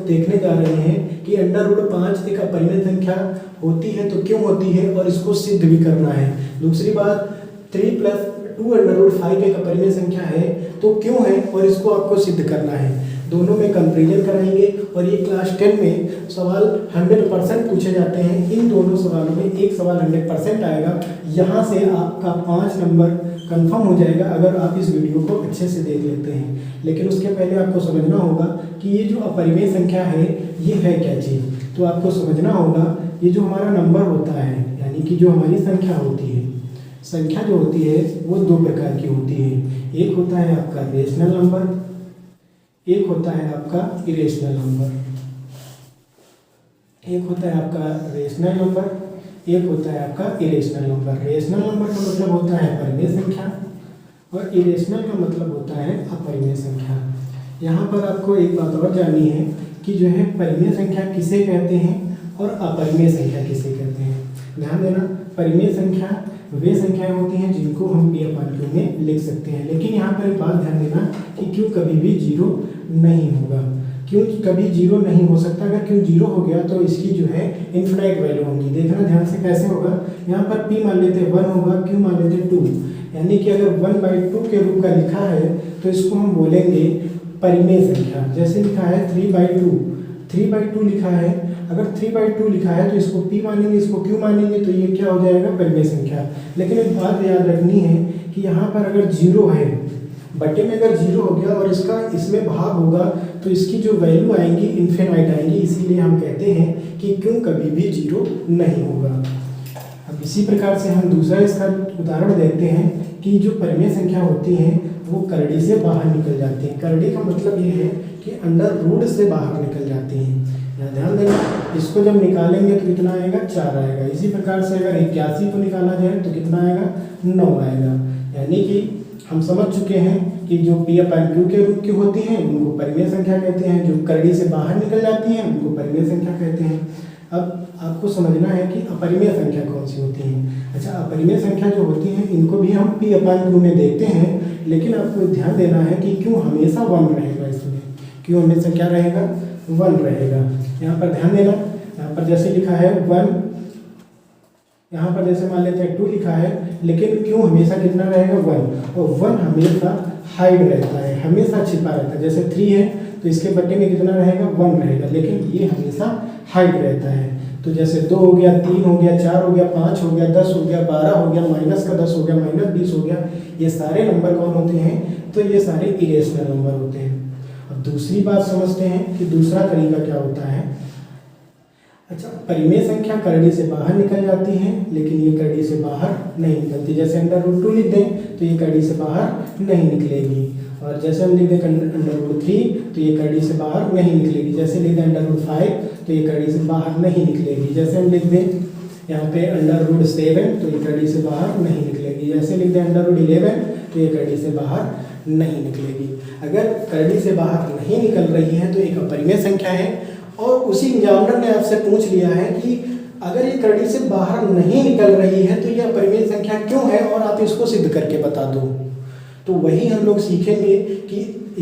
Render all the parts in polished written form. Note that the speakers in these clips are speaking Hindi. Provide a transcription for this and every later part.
देखने जा रहे हैं कि अंडर रूट 5 एक अपरिमेय संख्या होती है तो क्यों होती है, और इसको सिद्ध भी करना है। दूसरी बात, 3 + 2 अंडर रूट 5 एक अपरिमेय संख्या है तो क्यों है, और इसको आपको सिद्ध करना है। दोनों में कंपेरिजन कराएंगे और ये क्लास 10 में सवाल 100% पूछे जाते हैं। इन दोनों सवालों में एक सवाल 100% आएगा। यहाँ से आपका 5 नंबर कंफर्म हो जाएगा अगर आप इस वीडियो को अच्छे से देख लेते हैं। लेकिन उसके पहले आपको समझना होगा कि ये जो अपरिमेय संख्या है ये है क्या चीज़। तो आपको समझना होगा ये जो हमारा नंबर होता है, यानी कि जो हमारी संख्या होती है, संख्या जो होती है वो 2 प्रकार की होती है। एक होता है आपका रेशनल नंबर, एक होता है आपका इरेशनल नंबर। एक होता है आपका रेशनल नंबर, एक होता है आपका इरेशनल नंबर। रेशनल नंबर का मतलब होता है परिमेय संख्या और इरेशनल का मतलब होता है अपरिमेय संख्या। यहाँ पर आपको एक बात और जाननी है कि जो है परिमेय संख्या किसे कहते हैं और अपरिमेय संख्या किसे कहते हैं। ध्यान देना, परिमेय संख्या वे संख्याएं होती हैं जिनको हम P/Q में लिख सकते हैं। लेकिन यहाँ पर एक बात ध्यान देना कि Q कभी भी 0 नहीं होगा। क्यों कभी 0 नहीं हो सकता? अगर Q 0 हो गया तो इसकी जो है इन्फिनाइट वैल्यू होगी। देखना ध्यान से कैसे होगा। यहाँ पर P मान लेते 1 होगा, Q मान लेते 2, यानी कि अगर 1/2 के रूप का लिखा है तो इसको हम बोलेंगे परिमेय संख्या। जैसे लिखा है 3/2 लिखा है, अगर 3/2 लिखा है तो इसको P मानेंगे, इसको Q मानेंगे, तो ये क्या हो जाएगा? परिमेय संख्या। लेकिन एक बात याद रखनी है कि यहाँ पर अगर 0 है, बटे में अगर 0 हो गया और इसका इसमें भाग होगा तो इसकी जो वैल्यू आएंगी इन्फिनाइट आएंगी। इसीलिए हम कहते हैं कि Q कभी भी 0 नहीं होगा। अब इसी प्रकार से हम दूसरा इसका उदाहरण देखते हैं कि जो परिमेय संख्या होती है वो करड़ी से बाहर निकल जाती है। करड़ी का मतलब ये है कि अंडर रूट से बाहर निकल जाती हैं। यहाँ ध्यान देना, इसको जब निकालेंगे तो कितना आएगा? 4 आएगा। इसी प्रकार से अगर 81 को निकाला जाए तो कितना आएगा? 9 आएगा। यानी कि हम समझ चुके हैं कि जो P/Q के रूप की होती हैं उनको परिमेय संख्या कहते हैं, जो करड़ी से बाहर निकल जाती हैं उनको परिमेय संख्या कहते हैं। अब आपको समझना है कि अपरिमेय संख्या कौन सी होती हैं। अच्छा, अपरिमेय संख्या जो होती हैं इनको भी हम P/Q में देखते हैं, लेकिन आपको ध्यान देना है कि Q हमेशा 1 रहेगा। इसमें Q हमेशा क्या रहेगा? 1 रहेगा। यहाँ पर ध्यान देना, यहाँ पर जैसे लिखा है 1, यहाँ पर जैसे मान लेते हैं 2 लिखा है, लेकिन Q हमेशा कितना रहेगा? 1, और 1 हमेशा हाइड रहता है, हमेशा छिपा रहता है। जैसे 3 है तो इसके बटे में कितना रहेगा? 1 रहेगा, लेकिन ये हमेशा हाइड रहता है। तो जैसे 2 हो गया, 3 हो गया, 4 हो गया, 5 हो गया, 10 हो गया, 12 हो गया, माइनस का 10 हो गया, -20 हो गया, ये सारे नंबर कौन होते हैं? तो ये सारे इरेशनल नंबर होते हैं। अब दूसरी बात समझते हैं कि दूसरा तरीका क्या होता है। अच्छा, परिमेय संख्या करड़ी से बाहर निकल जाती है, लेकिन ये करड़ी से बाहर नहीं निकलती। जैसे √2 लिख दें तो ये करड़ी से बाहर नहीं निकलेगी, और जैसे हम लिख दें √3 तो ये करड़ी से बाहर नहीं निकलेगी। जैसे लिख दें √5 तो ये करड़ी से बाहर नहीं निकलेगी। जैसे हम लिख दें यहाँ पे √7 तो ये करड़ी से बाहर नहीं निकलेगी। जैसे लिख दें √11 तो ये करड़ी से बाहर नहीं निकलेगी। अगर करड़ी से बाहर नहीं निकल रही है तो एक अपरिमेय संख्या है। और उसी एग्जामिनर ने आपसे पूछ लिया है कि अगर ये करड़ी से बाहर नहीं निकल रही है तो ये अपरिमेय संख्या क्यों है, और आप इसको सिद्ध करके बता दो। तो वही हम लोग सीखेंगे कि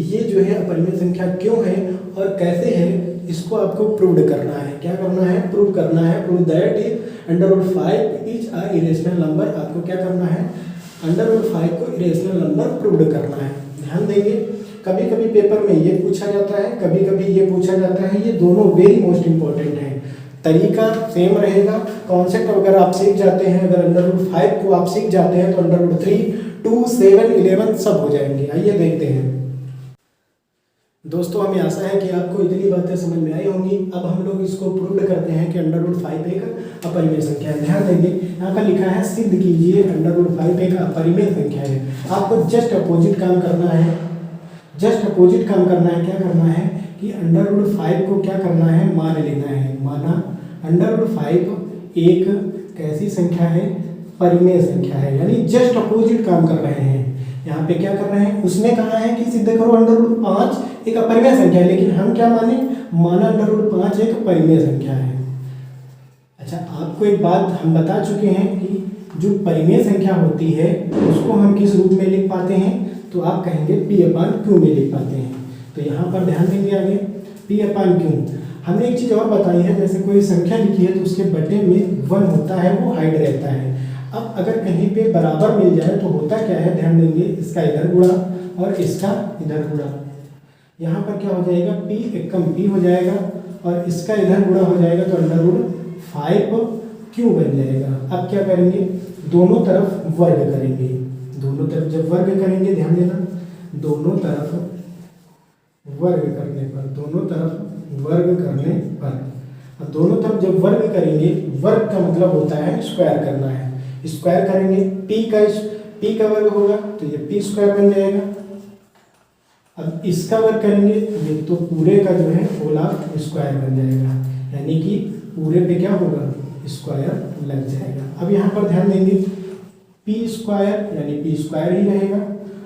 ये जो है अपरिमेय संख्या क्यों है और कैसे है, इसको आपको प्रूव करना है। क्या करना है? प्रूव करना है। Prove that √5 is a irrational number. आपको क्या करना है? √5 को इरेशनल नंबर प्रूव करना है। ध्यान देंगे, कभी कभी पेपर में ये पूछा जाता है, कभी कभी ये पूछा जाता है। ये दोनों वेरी मोस्ट इंपॉर्टेंट हैं। तरीका सेम रहेगा, कॉन्सेप्ट अगर आप सीख जाते हैं, अगर √5 को आप सीख जाते हैं तो √3, 2, 7, 11 सब हो जाएंगे। आइए देखते हैं दोस्तों, हमें आशा है कि आपको इतनी बातें समझ में आई होंगी। अब हम लोग इसको प्रूव करते हैं कि √5 एक अपरिमेय संख्या है। ध्यान देंगे, यहाँ पर लिखा है सिद्ध कीजिए √5 एक अपरिमेय संख्या है। आपको जस्ट अपोजिट काम करना है। जस्ट अपोजिट काम करना है। क्या करना है कि √5 को क्या करना है? मान लेना है। माना √5 एक कैसी संख्या है? परिमेय संख्या है। यानी जस्ट अपोजिट काम कर रहे हैं। यहाँ पे क्या कर रहे हैं? उसने कहा है कि सिद्ध करो √5 एक अपरिमेय संख्या है, लेकिन हम क्या माने? माना √5 एक परिमेय संख्या है। अच्छा, आपको एक बात हम बता चुके हैं कि जो परिमेय संख्या होती है उसको हम किस रूप में लिख पाते हैं? तो आप कहेंगे P/Q में लिख पाते हैं। तो यहाँ पर ध्यान देंगे आगे P/Q। हमने एक चीज़ और बताई है, जैसे कोई संख्या लिखी है तो उसके बटे में 1 होता है, वो हाइड रहता है। अब अगर कहीं पे बराबर मिल जाए तो होता क्या है, ध्यान देंगे, इसका इधर गुणा और इसका इधर गुणा। यहाँ पर क्या हो जाएगा, p एकम p हो जाएगा और इसका इधर गुणा हो जाएगा तो √5q बन जाएगा। अब क्या करेंगे, दोनों तरफ वर्ग करेंगे। दोनों तरफ जब वर्ग करेंगे, ध्यान देना, दोनों तरफ वर्ग करने पर, दोनों तरफ वर्ग करने पर, अब दोनों तरफ जब वर्ग करेंगे, वर्ग का मतलब होता है स्क्वायर करना है। स्क्वायर करेंगे, p का वर्ग होगा तो ये p² बन जाएगा। अब इसका वर्ग करेंगे, ये तो पूरे का जो है होल स्क्वायर बन जाएगा, यानी कि पूरे पे क्या होगा, स्क्वायर लग जाएगा। अब यहाँ पर ध्यान देंगे, p² यानी p² ही रहेगा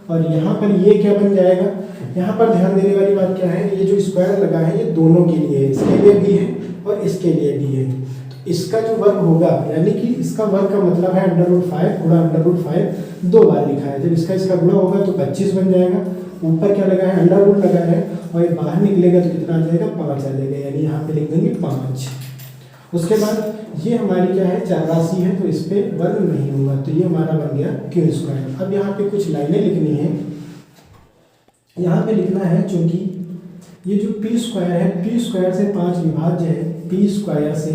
और यहाँ पर ये क्या बन जाएगा। यहाँ पर ध्यान देने वाली बात क्या है, ये जो स्क्वायर लगा है ये दोनों के लिए है, इसके लिए भी है और इसके लिए भी है। तो इसका जो वर्ग होगा, यानी कि इसका वर्ग का मतलब है √5 गुणा √5 2 बार लिखा है। जब इसका गुणा होगा तो 25 बन जाएगा। ऊपर क्या लगा है, अंडर रूट लगा है और ये बाहर निकलेगा तो कितना आ जाएगा, 5 आ जाएगा, यानी यहाँ पे लिख देंगे 5। उसके बाद ये हमारी क्या है, चर राशि है तो इस पर वर्ग नहीं होगा, तो ये हमारा बन गया q²। अब यहाँ पे कुछ लाइनें लिखनी है। यहाँ पे लिखना है, चूंकि ये जो p² है, p² से 5 विभाज्य है, p² से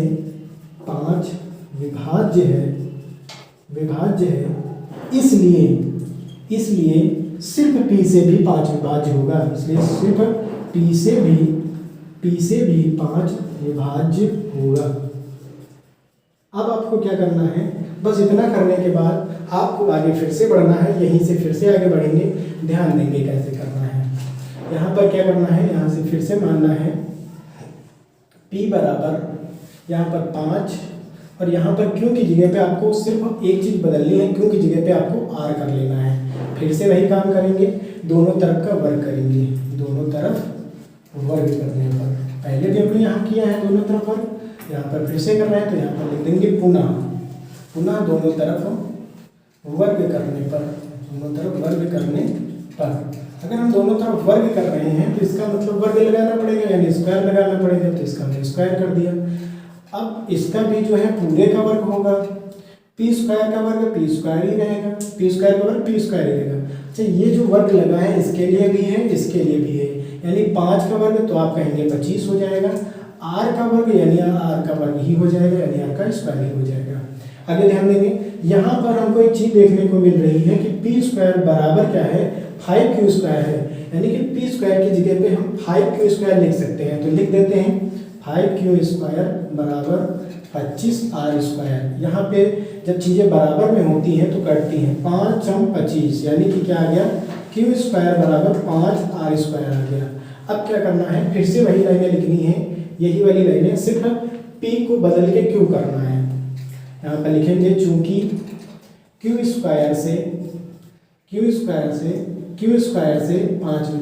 5 विभाज्य है, इसलिए सिर्फ p से भी 5 विभाज्य होगा, इसलिए सिर्फ p से भी 5 विभाज्य होगा। अब आपको क्या करना है, बस इतना करने के बाद आपको आगे फिर से बढ़ना है, यहीं से फिर से आगे बढ़ेंगे। ध्यान देंगे कैसे करना है। यहाँ पर क्या करना है, यहाँ से फिर से मानना है p बराबर यहाँ पर 5 और यहाँ पर q की जगह पे आपको सिर्फ एक चीज़ बदलनी है, q की जगह पे आपको r कर लेना है। फिर से वही काम करेंगे, दोनों तरफ का वर्ग करेंगे, दोनों तरफ वर्ग करने पर। पहले भी हमने यहाँ किया है दोनों तरफ वर्ग, यहाँ पर फिर से कर रहे हैं तो यहाँ पर लिख देंगे पुनः दोनों तरफ वर्ग करने पर, दोनों तरफ वर्ग करने पर। अगर हम दोनों तरफ वर्ग कर रहे हैं तो इसका मतलब वर्ग लगाना पड़ेगा, यानी स्क्वायर लगाना पड़ेगा, तो इसका हमने स्क्वायर कर दिया। अब इसका भी जो है पूरे का वर्ग होगा, p² का वर्ग p² ही रहेगा, p² का वर्ग p² ही रहेगा। अच्छा, ये जो वर्ग लगा है इसके लिए भी है, इसके लिए भी है, यानी 5 का वर्ग तो आप कहेंगे 25 हो जाएगा, r का वर्ग यानी r का वर्ग ही हो जाएगा, यानी r का स्क्वायर ही हो जाएगा। आगे ध्यान देंगे, यहाँ पर हमको एक चीज़ देखने को मिल रही है कि p² बराबर क्या है, 5q² है, यानी कि p² की जगह पे हम 5q² लिख सकते हैं। तो लिख देते हैं 5q² बराबर 25r²। यहाँ पे जब चीज़ें बराबर में होती हैं तो कटती हैं, 5 × 25 यानी कि क्या आ गया, q² बराबर 5r² आ गया। अब क्या करना है, फिर से वही लाइनें लिखनी है, यही वाली लाइनें, सिर्फ p को बदल के q करना है। यहाँ पर लिखेंगे, चूंकि q² से 5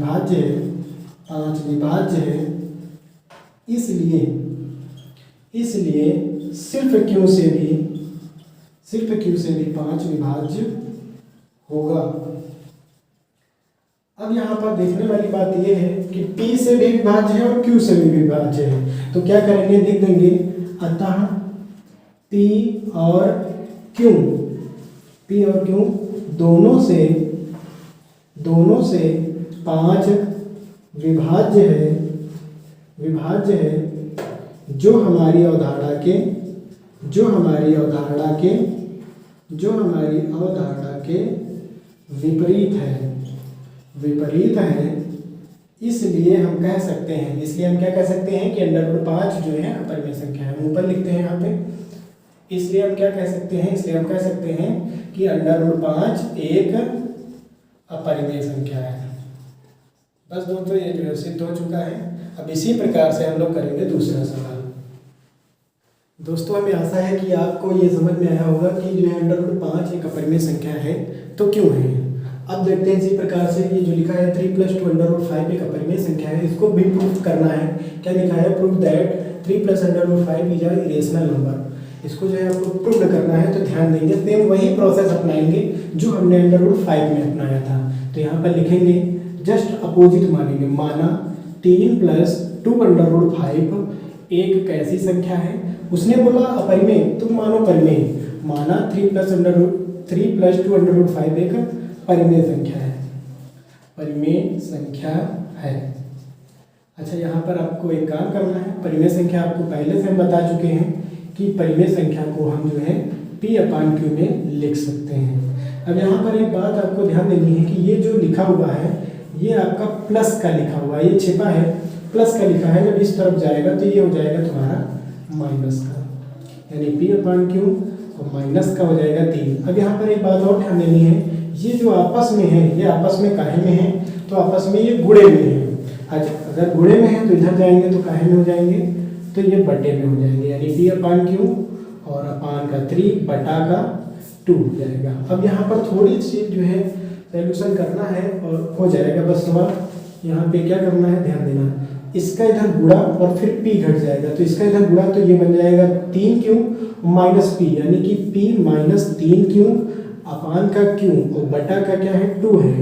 विभाज्य है, इसलिए सिर्फ q से भी 5 विभाज्य होगा। अब यहाँ पर देखने वाली बात यह है कि p से भी विभाज्य है और q से भी विभाज्य है, तो क्या करेंगे, लिख देंगे, अतः p और q दोनों से 5 विभाज्य है, जो हमारी अवधारणा के विपरीत है। इसलिए हम क्या कह सकते हैं कि √5 जो है अपरिमेय संख्या है। हम ऊपर लिखते हैं यहाँ पे, इसलिए हम कह सकते हैं कि √5 एक अपरिमेय संख्या है। बस दोस्तों, ये जो है सिद्ध हो चुका है। अब इसी प्रकार से हम लोग करेंगे दूसरा सवाल। दोस्तों, हमें आशा है कि आपको ये समझ में आया होगा कि जो है √5 एक अपरिमेय संख्या है तो क्यों है। अब देखते हैं इसी प्रकार से, ये जो लिखा है 3 + 2 √5 एक अपरिमेय संख्या है, इसको भी प्रूफ करना है। क्या लिखा है, prove that 3 + √5 is a irrational number. इसको जो है आपको प्रूव करना है, तो ध्यान देंगे, सेम वही प्रोसेस अपनाएंगे जो हमने √5 में अपनाया था। तो यहाँ पर लिखेंगे, जस्ट अपोजिट मानेंगे, माना 3 + 2 √5 एक कैसी संख्या है, उसने बोला अपरिमेय, तुम मानो परिमेय, माना 3 + 2√5 एक परिमेय संख्या है, परिमेय संख्या है। अच्छा, यहाँ पर आपको एक काम करना है, परिमेय संख्या आपको पहले से हम बता चुके हैं कि परिमेय संख्या को हम जो है P/Q में लिख सकते हैं। अब यहाँ पर एक बात आपको ध्यान देनी है कि ये जो लिखा हुआ है ये आपका प्लस का लिखा हुआ है, ये छिपा है प्लस का लिखा है, जब इस तरफ जाएगा तो ये हो जाएगा तुम्हारा माइनस का, यानी P/Q और माइनस का हो जाएगा 3। अब यहाँ पर एक बात और ध्यान देनी है, ये जो आपस में है ये आपस में काहे में है, तो आपस में ये गुणे में है। अगर गुणे में है तो इधर जाएंगे तो काहे में हो जाएंगे, तो ये बटे में हो जाएंगे, यानी P/Q और अपान का 3 बटा का 2 हो जाएगा। अब यहाँ पर थोड़ी सी जो है सॉल्यूशन करना है और हो जाएगा। बस सवाल यहाँ पे क्या करना है, ध्यान देना, इसका इधर गुणा और फिर P घट जाएगा, तो इसका इधर गुणा तो ये बन जाएगा 3Q माइनस P, यानी कि P माइनस 3Q अपान का Q और बटा का क्या है 2 है।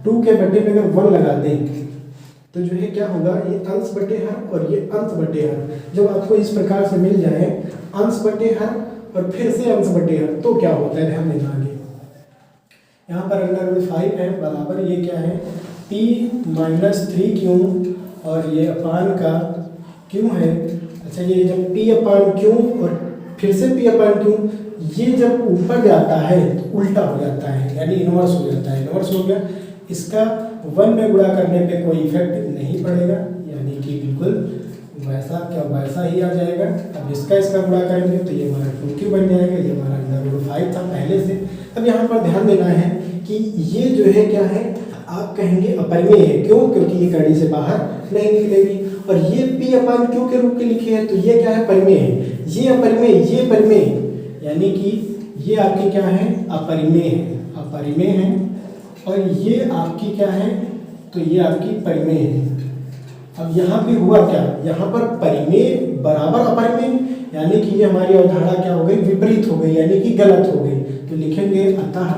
2 के बटे में अगर 1 लगा दें तो जो है क्या होगा, ये अंश बटे हर और ये अंश बटे हर, जब आपको इस प्रकार से मिल जाए अंश बटे हर और फिर से अंश बटे हर तो क्या होता है, ध्यान देना आगे। यहाँ पर √5 है बराबर ये क्या है P माइनस 3Q और ये अपान का Q है। अच्छा, ये जब P/Q और फिर से P/Q, ये जब ऊपर जाता है तो उल्टा हो जाता है, यानी इन्वर्स हो जाता है। इन्वर्स हो गया, इसका 1 में गुणा करने पे कोई इफेक्ट नहीं पड़ेगा, यानी कि बिल्कुल वैसा ही आ जाएगा। अब इसका गुणा करेंगे तो ये हमारा 2Q बन जाएगा, ये हमारा √5 था पहले से। अब यहाँ पर ध्यान देना है कि ये जो है क्या है, आप कहेंगे अपरिमेय है, क्यों, क्योंकि ये कड़ी से बाहर नहीं निकलेगी, और ये P/Q के रूप के लिखे है तो ये क्या है, परिमेय है। ये अपरिमेय, ये परिमेय, यानी कि ये आपकी क्या है, अपरिमेय है, अपरिमेय है, और ये आपकी क्या है, तो ये आपकी परिमेय है। अब यहाँ पे हुआ क्या, यहाँ पर परिमेय बराबर अपरिमेय, यानी कि ये हमारी अवधारणा क्या हो गई, विपरीत हो गई, यानी कि गलत हो गई। तो लिखेंगे अतः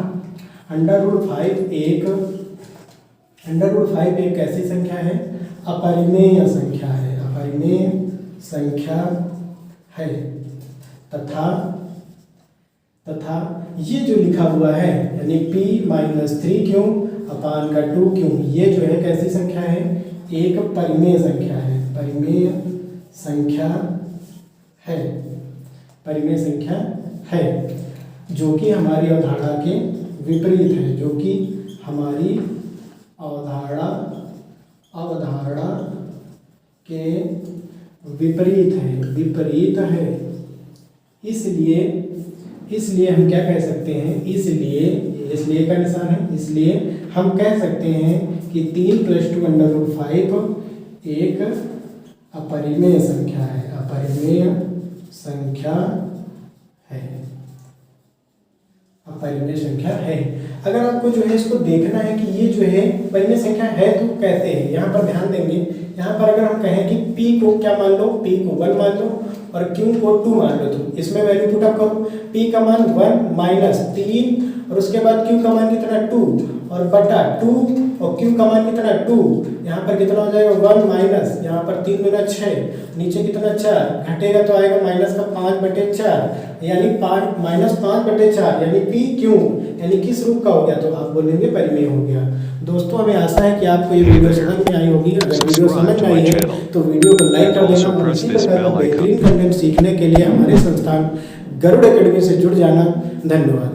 √5 एक ऐसी संख्या है, अपरिमेय संख्या है, अपरिमेय संख्या है, तथा ये जो लिखा हुआ है यानी P माइनस 3Q अपान का 2Q, ये जो है कैसी संख्या है, एक परिमेय संख्या है, परिमेय संख्या है, परिमेय संख्या है, जो कि हमारी अवधारणा के विपरीत है, जो कि हमारी अवधारणा के विपरीत है। इसलिए हम क्या कह सकते हैं, इसलिए का निशान है, इसलिए हम कह सकते हैं कि 3 + 2√5 एक अपरिमेय संख्या है, अपरिमेय संख्या है, अपरिमेय संख्या है। अगर आपको जो है इसको देखना है कि ये जो है परिमेय संख्या है तो कैसे है, यहाँ पर ध्यान देंगे। यहाँ पर अगर हम कहें कि P को क्या मान लो, P को 1 मान लो और Q को 2 मान लो, तो इसमें वैल्यू पुट अप करो। P का मान 1 माइनस 3 और उसके बाद Q का मान कितना 2 और बटा 2 और Q का मान कितना 2, यहाँ पर कितना हो जाएगा 1 माइनस, यहाँ पर 3 दूना 6, नीचे कितना 4 घटेगा तो आएगा माइनस का 5/4, यानी -5/4, यानी PQ, यानी किस रूप का हो गया, तो आप बोलेंगे परिमेय हो गया। दोस्तों, हमें आशा है कि आपको ये वीडियो समझ में आई होगी। अगर वीडियो समझ में आई है तो वीडियो को लाइक कर देना और इसी प्रकार का बेहतरीन कंटेंट सीखने के लिए हमारे संस्थान गरुड़ एकेडमी से जुड़ जाना। धन्यवाद।